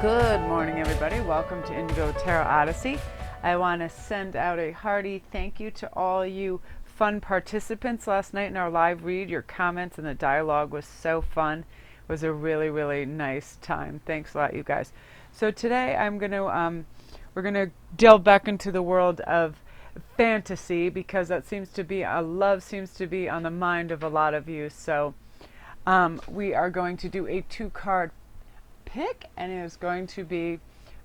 Good morning, everybody. Welcome to Indigo Tarot Odyssey. I want to send out a hearty thank you to all you fun participants last night in our live read. Your comments and the dialogue was so fun. It was a really, really nice time. Thanks a lot, you guys. So today we're gonna delve back into the world of fantasy because that seems to be love seems to be on the mind of a lot of you. So we are going to do a 2-card pick, and it is going to be,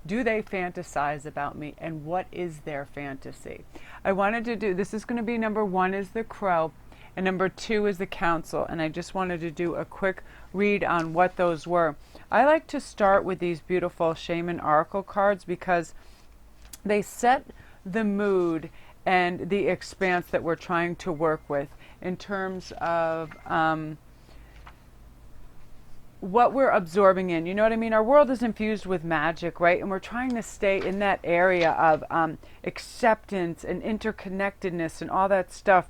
do they fantasize about me, and what is their fantasy? I wanted to do, this is going to be number 1 is the Crow, and number 2 is the Council, and I just wanted to do a quick read on what those were. I like to start with these beautiful Shaman Oracle cards because they set the mood and the expanse that we're trying to work with in terms of what we're absorbing in. You know what I mean? Our world is infused with magic, right? And we're trying to stay in that area of acceptance and interconnectedness and all that stuff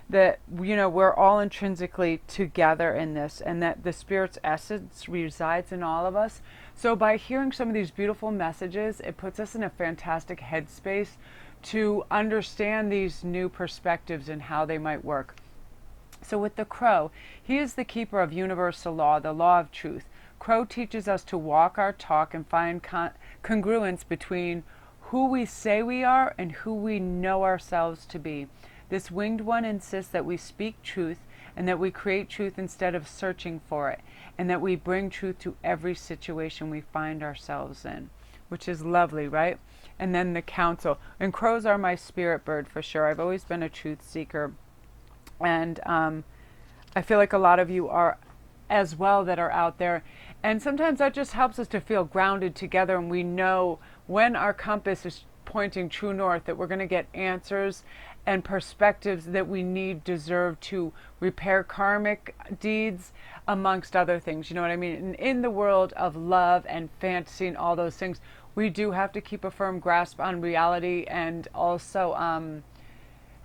that, you know, we're all intrinsically together in this, and that the Spirit's essence resides in all of us. So by hearing some of these beautiful messages, it puts us in a fantastic headspace to understand these new perspectives and how they might work. So with the Crow, he is the keeper of universal law, the law of truth. Crow teaches us to walk our talk and find congruence between who we say we are and who we know ourselves to be. This winged one insists that we speak truth and that we create truth instead of searching for it, and that we bring truth to every situation we find ourselves in, which is lovely, right? And then the Council. And crows are my spirit bird for sure. I've always been a truth seeker. And I feel like a lot of you are as well that are out there. And sometimes that just helps us to feel grounded together, and we know when our compass is pointing true north that we're going to get answers and perspectives that we deserve to repair karmic deeds, amongst other things. You know what I mean? And in the world of love and fantasy and all those things, we do have to keep a firm grasp on reality, and also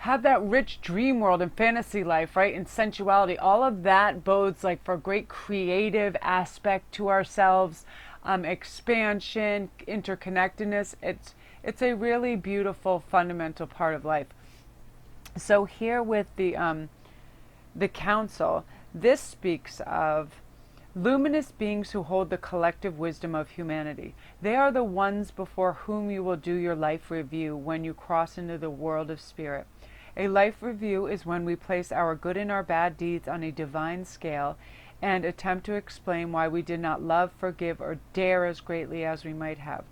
have that rich dream world and fantasy life, right? And sensuality. All of that bodes like for great creative aspect to ourselves, expansion, interconnectedness. It's a really beautiful fundamental part of life. So here with the Council, this speaks of luminous beings who hold the collective wisdom of humanity. They are the ones before whom you will do your life review when you cross into the world of spirit. A life review is when we place our good and our bad deeds on a divine scale and attempt to explain why we did not love, forgive, or dare as greatly as we might have.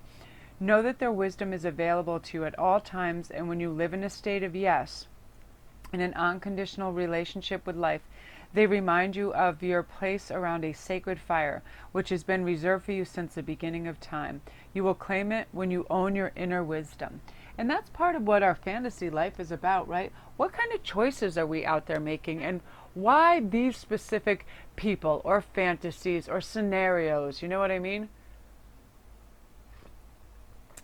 Know that their wisdom is available to you at all times, and when you live in a state of yes, in an unconditional relationship with life, they remind you of your place around a sacred fire, which has been reserved for you since the beginning of time. You will claim it when you own your inner wisdom. And that's part of what our fantasy life is about, right? What kind of choices are we out there making, and why these specific people or fantasies or scenarios? You know what I mean?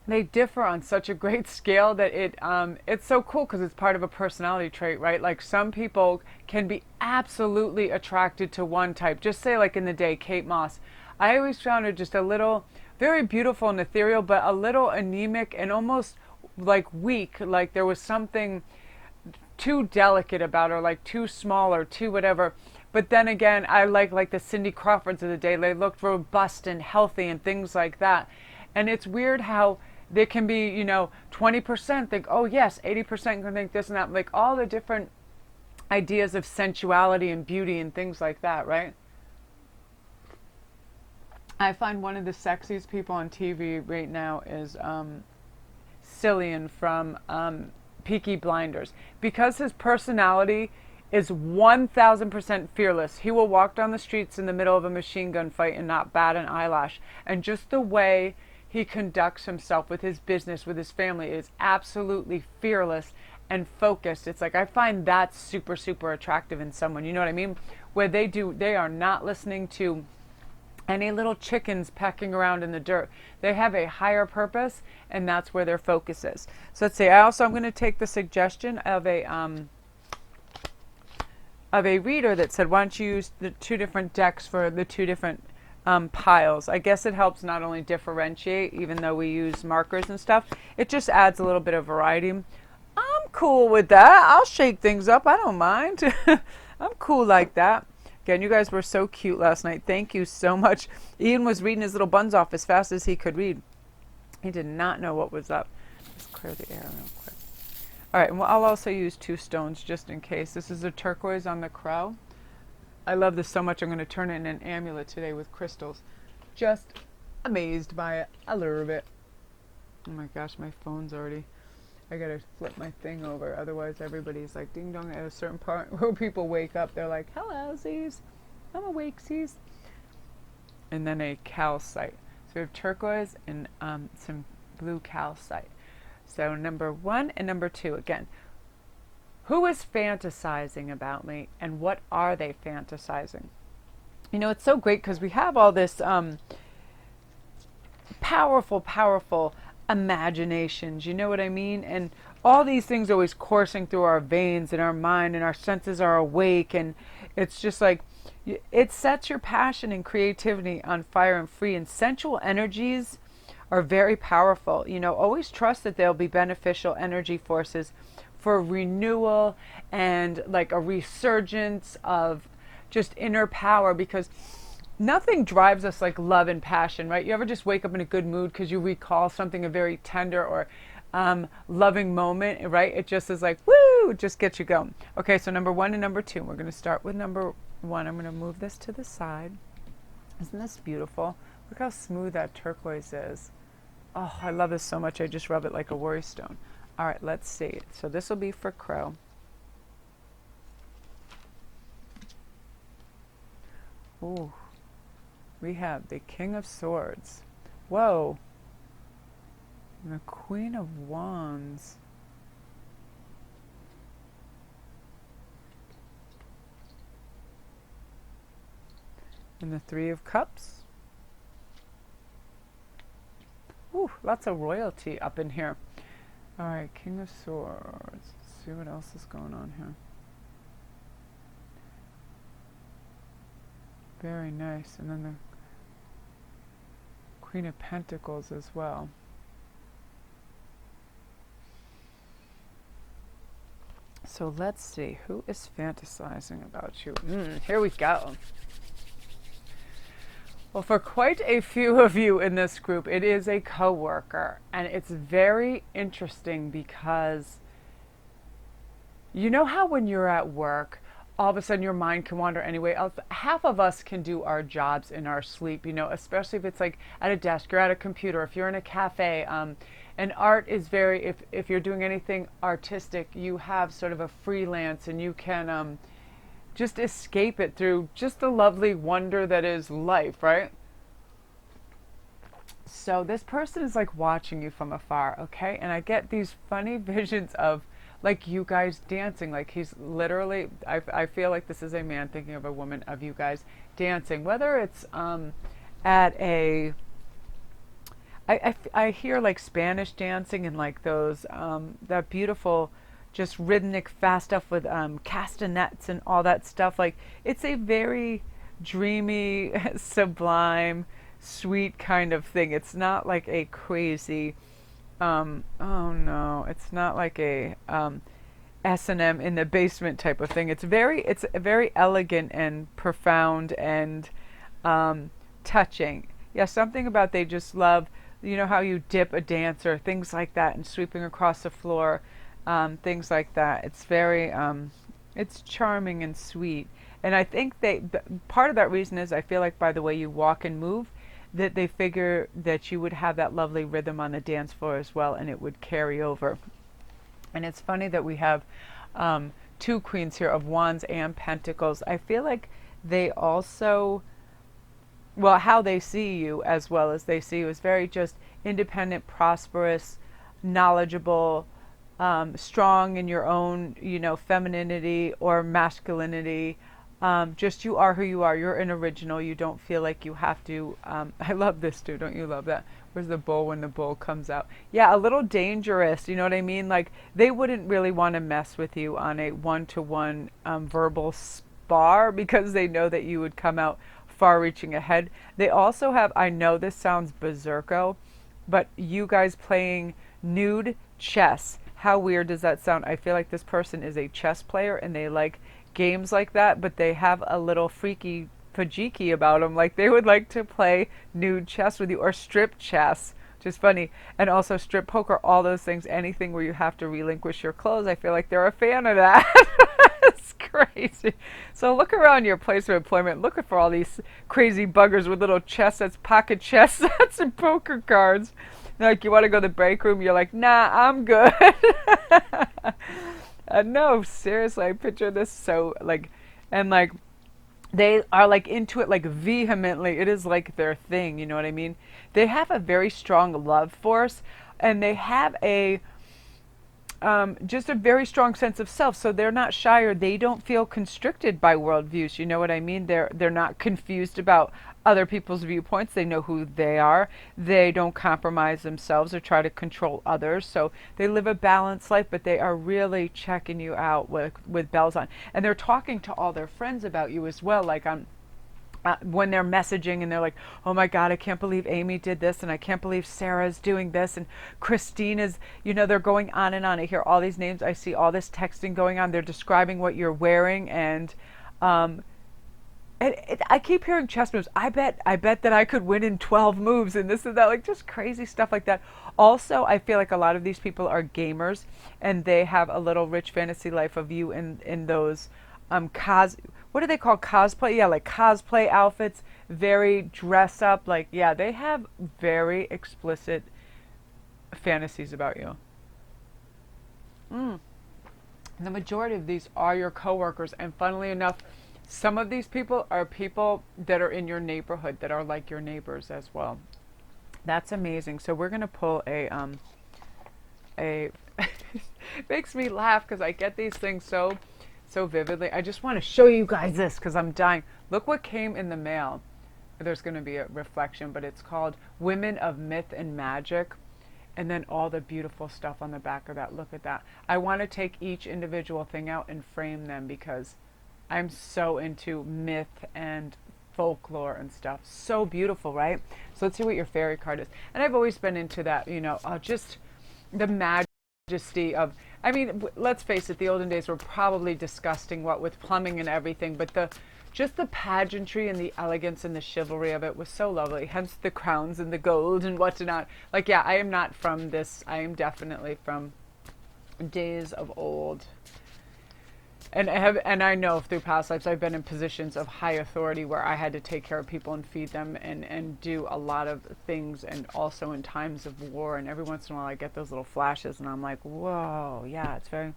They differ on such a great scale that it's so cool because it's part of a personality trait, right? Like some people can be absolutely attracted to one type. Just say like in the day, Kate Moss. I always found her just a little, very beautiful and ethereal, but a little anemic and almost like weak, like there was something too delicate about her, like too small or too whatever. But then again, I like the Cindy Crawfords of the day. They looked robust and healthy and things like that. And it's weird how there can be, you know, 20% think, oh yes, 80% can think this and that, like all the different ideas of sensuality and beauty and things like that, right? I find one of the sexiest people on TV right now is Cillian from Peaky Blinders, because his personality is 1000% fearless. He will walk down the streets in the middle of a machine gun fight and not bat an eyelash. And just the way he conducts himself with his business, with his family, is absolutely fearless and focused. It's like I find that super, super attractive in someone. You know what I mean? Where they are not listening to any little chickens pecking around in the dirt. They have a higher purpose, and that's where their focus is. So let's see. I'm going to take the suggestion of a reader that said, why don't you use the 2 different decks for the 2 different piles. I guess it helps not only differentiate, even though we use markers and stuff, it just adds a little bit of variety. I'm cool with that. I'll shake things up. I don't mind. I'm cool like that. Again, you guys were so cute last night. Thank you so much. Ian was reading his little buns off as fast as he could read. He did not know what was up. Let's clear the air real quick. All right, and I'll also use 2 stones just in case. This is a turquoise on the crow. I love this so much. I'm going to turn it in an amulet today with crystals. Just amazed by it. I love it. Oh my gosh, my phone's already... I got to flip my thing over. Otherwise, everybody's like ding dong at a certain part where people wake up. They're like, hello, Z's. I'm awake, Z's. And then a calcite. So we have turquoise and some blue calcite. So number 1 and number 2 again. Who is fantasizing about me, and what are they fantasizing? You know, it's so great because we have all this powerful imaginations. You know what I mean? And all these things always coursing through our veins and our mind, and our senses are awake. And it's just like, it sets your passion and creativity on fire and free. And sensual energies are very powerful. You know, always trust that they'll be beneficial energy forces for renewal and like a resurgence of just inner power, because nothing drives us like love and passion, right? You ever just wake up in a good mood because you recall something, a very tender or loving moment, right? It just is like, woo, just gets you going. Okay, so number 1 and number 2. We're going to start with number 1. I'm going to move this to the side. Isn't this beautiful? Look how smooth that turquoise is. Oh, I love this so much. I just rub it like a worry stone. All right, let's see. So this will be for Crow. Ooh, we have the King of Swords. Whoa. And the Queen of Wands. And the 3 of Cups. Ooh, lots of royalty up in here. All right, King of Swords. Let's see what else is going on here. Very nice. And then the Queen of Pentacles as well. So let's see, who is fantasizing about you? Here we go. Well, for quite a few of you in this group, it is a coworker, and it's very interesting because you know how when you're at work, all of a sudden your mind can wander anyway. Half of us can do our jobs in our sleep, you know, especially if it's like at a desk, you're at a computer, if you're in a cafe. And art is very, if you're doing anything artistic, you have sort of a freelance, and you can just escape it through just the lovely wonder that is life, right? So this person is like watching you from afar, okay? And I get these funny visions of like you guys dancing, like he's literally, I feel like this is a man thinking of a woman, of you guys dancing, whether it's at a, I hear like Spanish dancing and like those, that beautiful, just rhythmic fast stuff with castanets and all that stuff. Like it's a very dreamy, sublime, sweet kind of thing. It's not like a crazy, oh no, it's not like a S&M in the basement type of thing. It's very elegant and profound and touching. Yeah, something about they just love, you know how you dip a dancer, things like that, and sweeping across the floor. Things like that. It's very, it's charming and sweet. And I think part of that reason is I feel like by the way you walk and move, that they figure that you would have that lovely rhythm on the dance floor as well, and it would carry over. And it's funny that we have 2 queens here of Wands and Pentacles. I feel like they also, well, how they see you as well as they see you is very just independent, prosperous, knowledgeable, strong in your own, you know, femininity or masculinity. Just you are who you are. You're an original. You don't feel like you have to. I love this too. Don't you love that? Where's the bull when the bull comes out? Yeah, a little dangerous. You know what I mean? Like they wouldn't really want to mess with you on a one-to-one verbal spar because they know that you would come out far-reaching ahead. They also have, I know this sounds berserko, but you guys playing nude chess. How weird does that sound? I feel like this person is a chess player and they like games like that, but they have a little freaky fajiki about them. Like they would like to play nude chess with you or strip chess, which is funny. And also strip poker, all those things, anything where you have to relinquish your clothes. I feel like they're a fan of that. It's crazy. So look around your place of employment, looking for all these crazy buggers with little chess sets, pocket chess sets, and poker cards. Like you want to go to the break room, you're like, nah, I'm good. No, seriously, I picture this so like, and like they are like into it like vehemently. It is like their thing, you know what I mean? They have a very strong love force, and they have a just a very strong sense of self. So they're not shy, or they don't feel constricted by worldviews. You know what I mean? They're not confused about other people's viewpoints. They know who they are. They don't compromise themselves or try to control others. So they live a balanced life, but they are really checking you out with bells on. And they're talking to all their friends about you as well. Like on when they're messaging and they're like, oh my God, I can't believe Amy did this, and I can't believe Sarah's doing this, and Christina's, you know, they're going on and on. I hear all these names. I see all this texting going on. They're describing what you're wearing, and I keep hearing chess moves. I bet that I could win in 12 moves and this and that, like just crazy stuff like that. Also, I feel like a lot of these people are gamers, and they have a little rich fantasy life of you in those what do they call cosplay? Yeah, like cosplay outfits, very dress up. Like, yeah, they have very explicit fantasies about you. The majority of these are your coworkers, and funnily enough, some of these people are people that are in your neighborhood that are like your neighbors as well. That's amazing. So we're gonna pull a makes me laugh because I get these things so vividly. I just want to show you guys this because I'm dying. Look what came in the mail. There's going to be a reflection, but it's called Women of Myth and Magic. And then all the beautiful stuff on the back of that. Look at that. I want to take each individual thing out and frame them because I'm so into myth and folklore and stuff. So beautiful, right? So let's see what your fairy card is. And I've always been into that, you know, just the majesty of, I mean, let's face it, the olden days were probably disgusting, what with plumbing and everything, but just the pageantry and the elegance and the chivalry of it was so lovely. Hence the crowns and the gold and whatnot. Like, yeah, I am not from this. I am definitely from days of old. And I know through past lives I've been in positions of high authority where I had to take care of people and feed them and do a lot of things, and also in times of war. And every once in a while I get those little flashes and I'm like, whoa, yeah, it's very,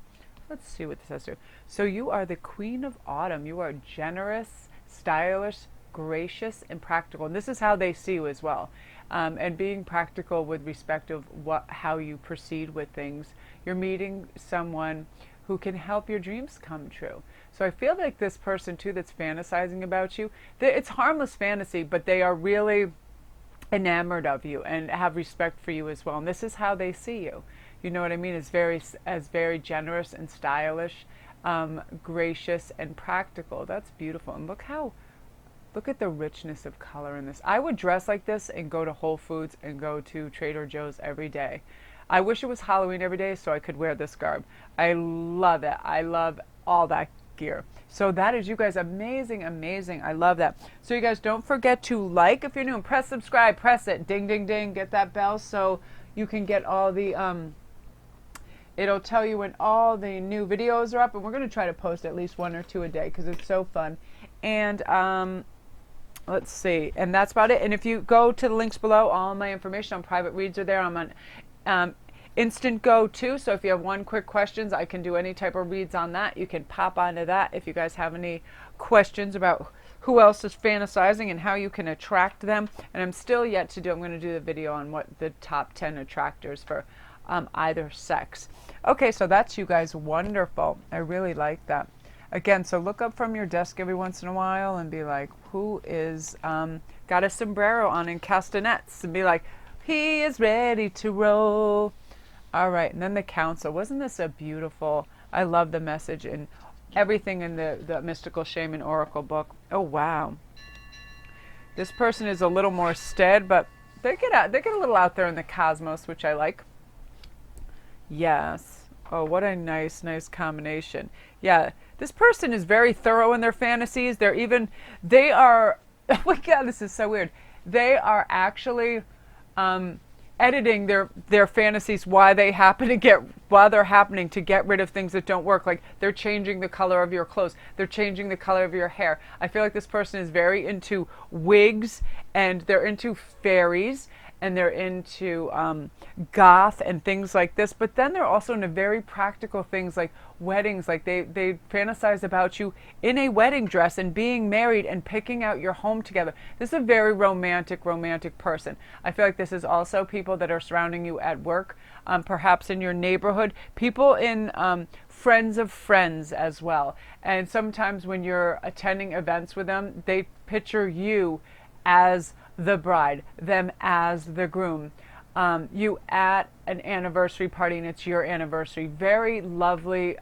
let's see what this has to do. So you are the Queen of Autumn. You are generous, stylish, gracious, and practical. And this is how they see you as well. And being practical with respect of how you proceed with things. You're meeting someone who can help your dreams come true. So I feel like this person too that's fantasizing about you, it's harmless fantasy, but they are really enamored of you and have respect for you as well. And this is how they see you. You know what I mean? As very generous and stylish, gracious and practical. That's beautiful. And look at the richness of color in this. I would dress like this and go to Whole Foods and go to Trader Joe's every day. I wish it was Halloween every day so I could wear this garb. I love it. I love all that gear. So that is, you guys, amazing, amazing. I love that. So you guys, don't forget to like if you're new, and press subscribe, press it, ding, ding, ding, get that bell so you can get all the, it'll tell you when all the new videos are up, and we're going to try to post at least 1 or 2 a day because it's so fun. And let's see, and that's about it. And if you go to the links below, all my information on private reads are there. I'm on Instantgo too, so if you have one quick questions, I can do any type of reads on that. You can pop onto that if you guys have any questions about who else is fantasizing and how you can attract them. And I'm still yet to do, I'm going to do the video on what the top 10 attractors for either sex. Okay, so that's, you guys, wonderful. I really like that. Again, so look up from your desk every once in a while and be like, who is got a sombrero on and castanets, and be like, he is ready to roll. All right, and then the council. Wasn't this a beautiful, I love the message and everything in the Mystical Shaman Oracle book. Oh, wow. This person is a little more stead, but they get a little out there in the cosmos, which I like. Yes. Oh, what a nice combination. Yeah, this person is very thorough in their fantasies. They are, oh my God, this is so weird. They are actually editing their fantasies while they're happening to get rid of things that don't work. Like they're changing the color of your clothes, they're changing the color of your hair. I feel like this person is very into wigs, and they're into fairies, and they're into goth and things like this. But then they're also into very practical things like weddings. Like they fantasize about you in a wedding dress and being married and picking out your home together. This is a very romantic person. I feel like this is also people that are surrounding you at work, perhaps in your neighborhood, people in friends of friends as well. And sometimes when you're attending events with them, they picture you as the bride, them as the groom, you at an anniversary party and it's your anniversary. Very lovely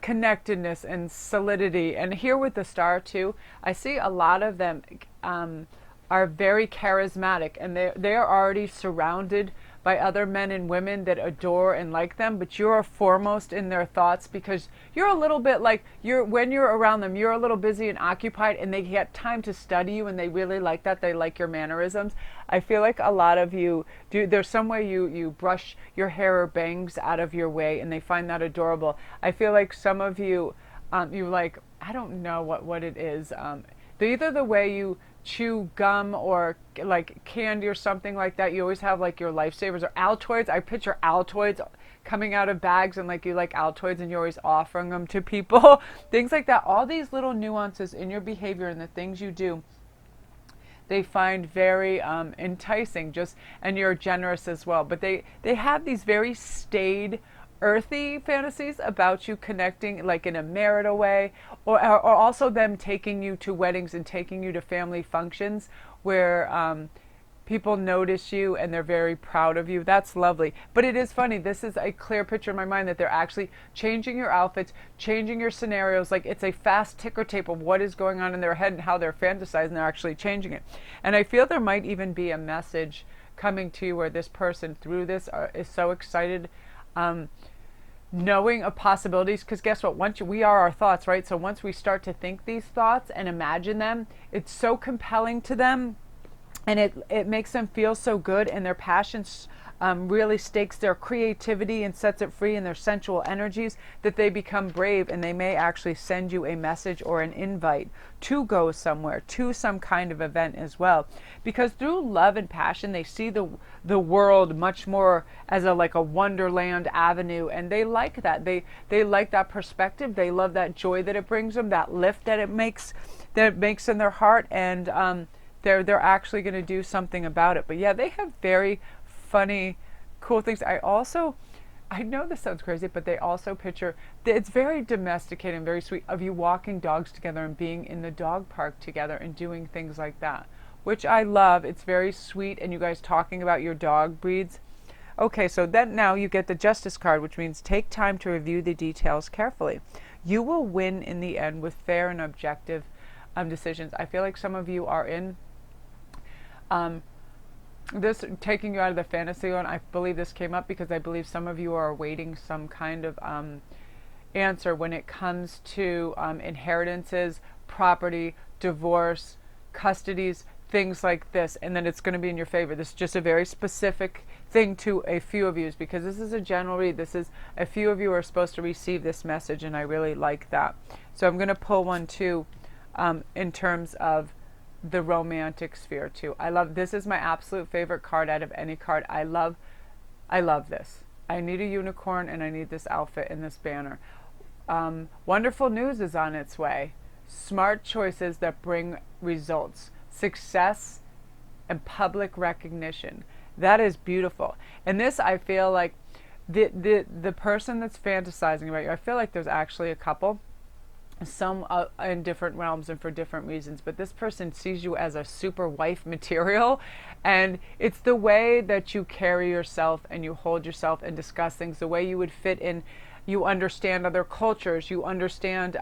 connectedness and solidity. And here with the star too, I see a lot of them are very charismatic, and they are already surrounded by other men and women that adore and like them, but you're foremost in their thoughts because you're a little bit like when you're around them, you're a little busy and occupied, and they get time to study you, and they really like that. They like your mannerisms. I feel like a lot of you do. There's some way you brush your hair or bangs out of your way, and they find that adorable. I feel like some of you, you like, I don't know what it is. Either the way you chew gum or like candy or something like that. You always have like your lifesavers or Altoids. I picture Altoids coming out of bags, and like you like Altoids and you're always offering them to people. Things like that. All these little nuances in your behavior and the things you do, they find very enticing. And you're generous as well. But they have these very staid, earthy fantasies about you connecting like in a marital way, or also them taking you to weddings and taking you to family functions where people notice you and they're very proud of you. That's lovely. But it is funny. This is a clear picture in my mind that they're actually changing your outfits, changing your scenarios. Like it's a fast ticker tape of what is going on in their head and how they're fantasizing. They're actually changing it. And I feel there might even be a message coming to you where this person through this is so excited, knowing of possibilities, because guess what, we are our thoughts, right? So once we start to think these thoughts and imagine them, it's so compelling to them, and it makes them feel so good, and their passions really stakes their creativity and sets it free in their sensual energies, that they become brave, and they may actually send you a message or an invite to go somewhere, to some kind of event as well. Because through love and passion, they see the world much more as like a wonderland avenue, and they like that. They like that perspective. They love that joy that it brings them, that lift that it makes in their heart, and they're actually going to do something about it. But yeah, they have very funny, cool things. I know this sounds crazy, but they also picture, it's very domesticated and very sweet of you walking dogs together and being in the dog park together and doing things like that, which I love. It's very sweet, and you guys talking about your dog breeds. Okay, so then now you get the Justice card, which means take time to review the details carefully. You will win in the end with fair and objective decisions. I feel like some of you are in this taking you out of the fantasy one. I believe this came up because I believe some of you are awaiting some kind of answer when it comes to inheritances, property, divorce, custodies, things like this, and then it's going to be in your favor. This is just a very specific thing to a few of you, because this is a general read. This is a few of you are supposed to receive this message, and I really like that. So I'm going to pull one too in terms of the romantic sphere too. This is my absolute favorite card out of any card. I love this. I need a unicorn, and I need this outfit and this banner. Wonderful news is on its way. Smart choices that bring results, success, and public recognition. That is beautiful. And this, I feel like the person that's fantasizing about you, I feel like there's actually a couple, some in different realms and for different reasons, but this person sees you as a super wife material, and it's the way that you carry yourself and you hold yourself and discuss things, the way you would fit in. You understand other cultures, you understand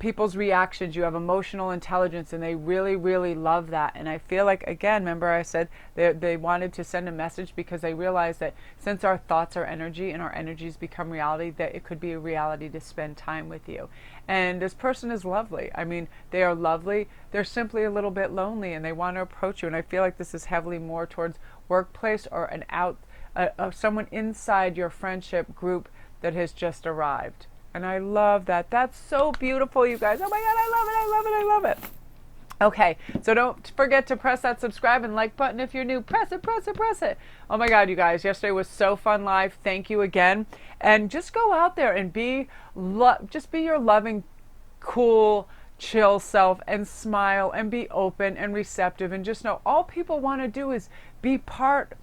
people's reactions. You have emotional intelligence, and they really, really love that. And I feel like, again, remember I said they wanted to send a message because they realized that since our thoughts are energy and our energies become reality, that it could be a reality to spend time with you. And this person is lovely. I mean, they are lovely. They're simply a little bit lonely, and they want to approach you. And I feel like this is heavily more towards workplace or someone inside your friendship group that has just arrived. And I love that. That's so beautiful, you guys. Oh my God, I love it, I love it, I love it. Okay, so don't forget to press that subscribe and like button if you're new. Press it, press it, press it. Oh my God, you guys, yesterday was so fun live. Thank you again. And just go out there and just be your loving, cool, chill self, and smile and be open and receptive, and just know all people want to do is be part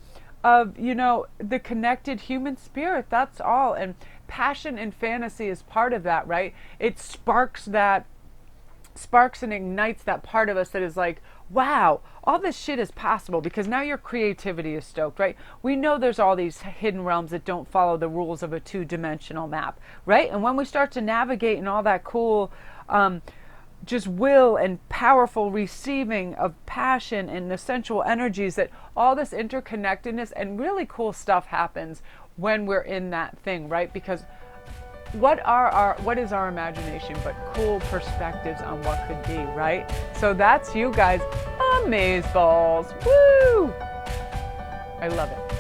of, the connected human spirit. That's all. And passion and fantasy is part of that, right? It sparks and ignites that part of us that is like, wow, all this shit is possible, because now your creativity is stoked, right? We know there's all these hidden realms that don't follow the rules of a two-dimensional map, right? And when we start to navigate in all that cool just will and powerful receiving of passion and the sensual energies, that all this interconnectedness and really cool stuff happens when we're in that thing, right? Because what is our imagination but cool perspectives on what could be, right? So that's you guys. Amazeballs. Woo! I love it.